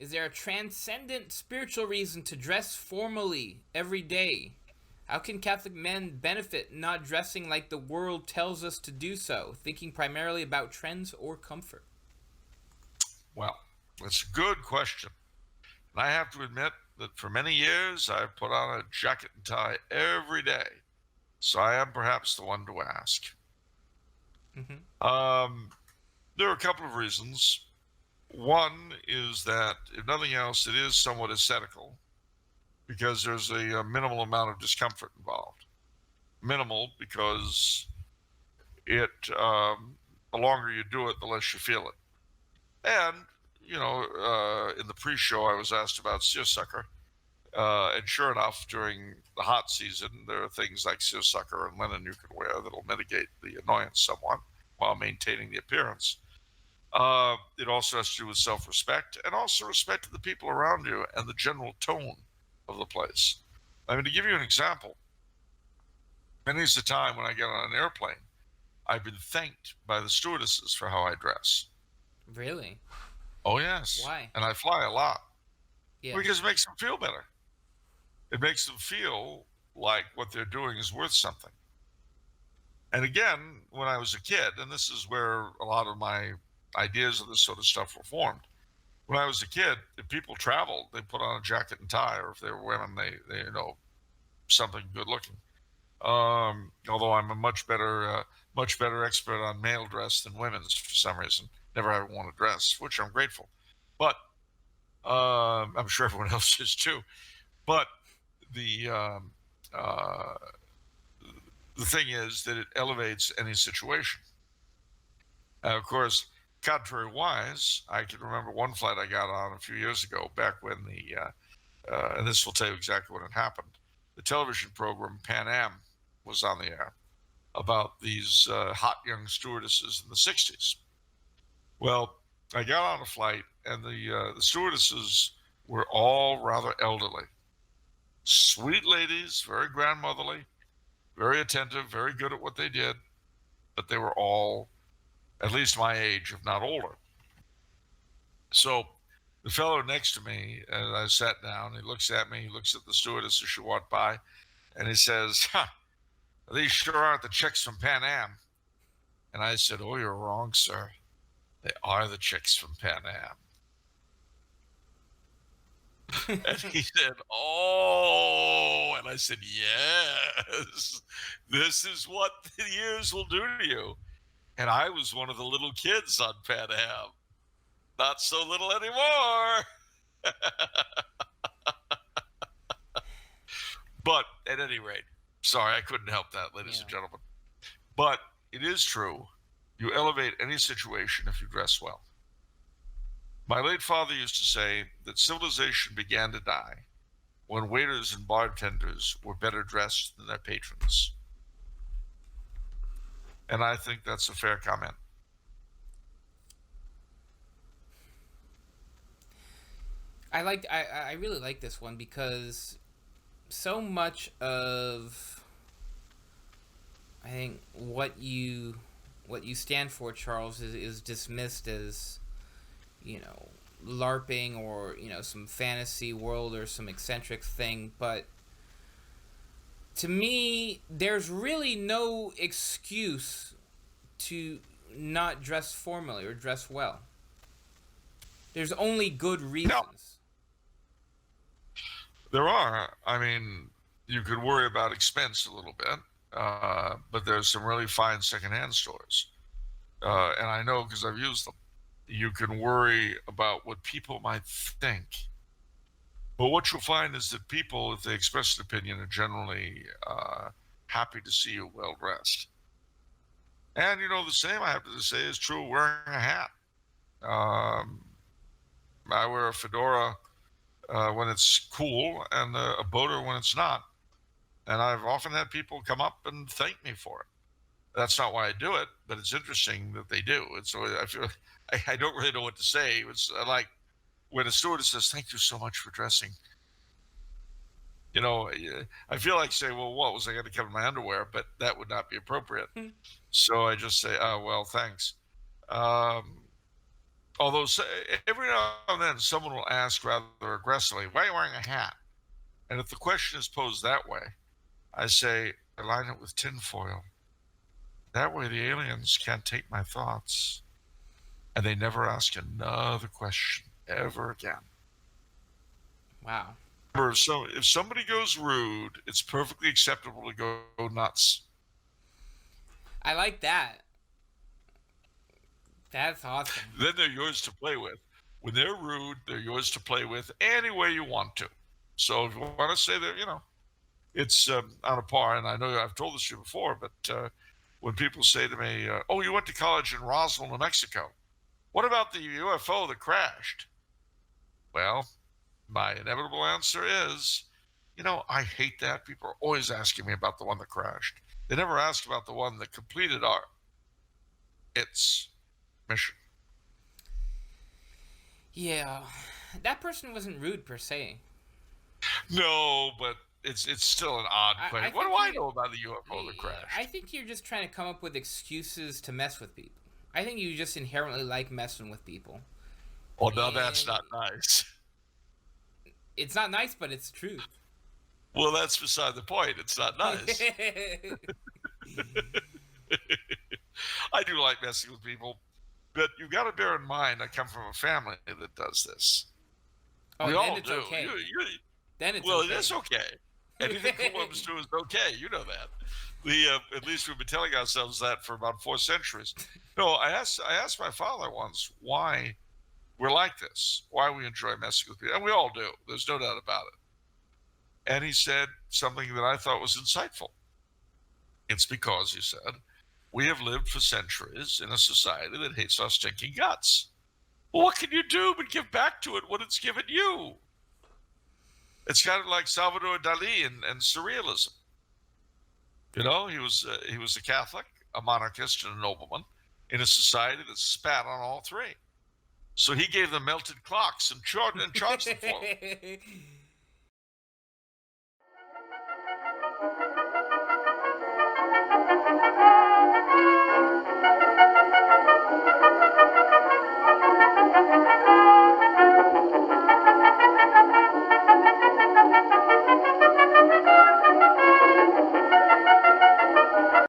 Is there a transcendent spiritual reason to dress formally every day? How can Catholic men benefit not dressing like the world tells us to do so, thinking primarily about trends or comfort? Well, it's a good question. And I have to admit that for many years I've put on a jacket and tie every day. So I am perhaps the one to ask. Mm-hmm. Um, there are a couple of reasons. One is that, if nothing else, it is somewhat ascetical because there's a minimal amount of discomfort involved. Minimal because the longer you do it, the less you feel it. And, in the pre-show, I was asked about seersucker. And sure enough, during the hot season, there are things like seersucker and linen you can wear that'll mitigate the annoyance somewhat while maintaining the appearance. It also has to do with self-respect and also respect to the people around you and the general tone of the place. I mean, to give you an example, many's the time when I get on an airplane, I've been thanked by the stewardesses for how I dress. Really? Oh, yes. Why? And I fly a lot Yeah. because it makes them feel better. It makes them feel like what they're doing is worth something. And again, when I was a kid, and this is where a lot of my ideas of this sort of stuff were formed. When I was a kid, if people traveled, they put on a jacket and tie, or if they were women, they something good looking. Although I'm a much better expert on male dress than women's for some reason. Never having worn a dress, which I'm grateful. But I'm sure everyone else is too. But the uh, the thing is that it elevates any situation. Of course, contrary-wise, I can remember one flight I got on a few years ago, back when and this will tell you exactly what had happened. The television program Pan Am was on the air about these hot young stewardesses in the 60s. Well, I got on a flight, and the stewardesses were all rather elderly. Sweet ladies, very grandmotherly, very attentive, very good at what they did, but they were all at least my age, if not older. So the fellow next to me, as I sat down, he looks at me, he looks at the stewardess as she walked by, and he says, these sure aren't the chicks from Pan Am. And I said, oh, you're wrong, sir. They are the chicks from Pan Am. And he said, oh, and I said, yes, this is what the years will do to you. And I was one of the little kids on Pan Am. Not so little anymore. But at any rate, sorry, I couldn't help that, ladies and gentlemen. But it is true. You elevate any situation if you dress well. My late father used to say that civilization began to die when waiters and bartenders were better dressed than their patrons. And I think that's a fair comment. I really like this one because so much of, I think, what you stand for, Charles, is dismissed as, LARPing, or some fantasy world or some eccentric thing. But to me, there's really no excuse to not dress formally or dress well. There's only good reasons. No, there are. I mean, you could worry about expense a little bit, but there's some really fine secondhand stores. And I know because I've used them. You can worry about what people might think. But what you'll find is that people, if they express an opinion, are generally happy to see you well dressed. And the same I have to say is true of wearing a hat. Um, I wear a fedora when it's cool and a boater when it's not. And I've often had people come up and thank me for it. That's not why I do it, but it's interesting that they do. And so I feel I don't really know what to say. It's like when a stewardess says, "Thank you so much for dressing." I feel like saying, "Well, what was I going to come in my underwear?" But that would not be appropriate. So I just say, "Oh, well, thanks." Um, Although every now and then someone will ask rather aggressively, "Why are you wearing a hat?" And if the question is posed that way, I say, "I line it with tinfoil. That way the aliens can't take my thoughts." And they never ask another question ever again. Wow. Remember, so if somebody goes rude, it's perfectly acceptable to go nuts. I like that. That's awesome. Then they're yours to play with. When they're rude, they're yours to play with any way you want to. So if you want to say that, it's on a par, and I know I've told this to you before, but when people say to me, "Oh, you went to college in Roswell, New Mexico. What about the UFO that crashed?" Well, my inevitable answer is, I hate that. People are always asking me about the one that crashed. They never ask about the one that completed its mission. Yeah. That person wasn't rude per se. No, but it's still an odd I question. What think do I know about the UFO that I crashed? think you're just trying to come up with excuses to mess with people. I think you just inherently like messing with people. Well, no, that's And not nice. it's not nice, but it's the truth. Well, that's beside the point. It's not nice. I do like messing with people, but you got to bear in mind I come from a family that does this. Oh, We then all it's do. okay. Then it's Well, it okay. is okay. Anything Columbus do is okay. You know that. At least we've been telling ourselves that for about 4 centuries. No, I asked my father once why we're like this, why we enjoy messing with people, and we all do. There's no doubt about it. And he said something that I thought was insightful. It's because, he said, we have lived for centuries in a society that hates our stinking guts. Well, what can you do but give back to it what it's given you? It's kind of like Salvador Dali and surrealism. He was a Catholic, a monarchist, and a nobleman in a society that spat on all three. So he gave them melted clocks and charged them for them.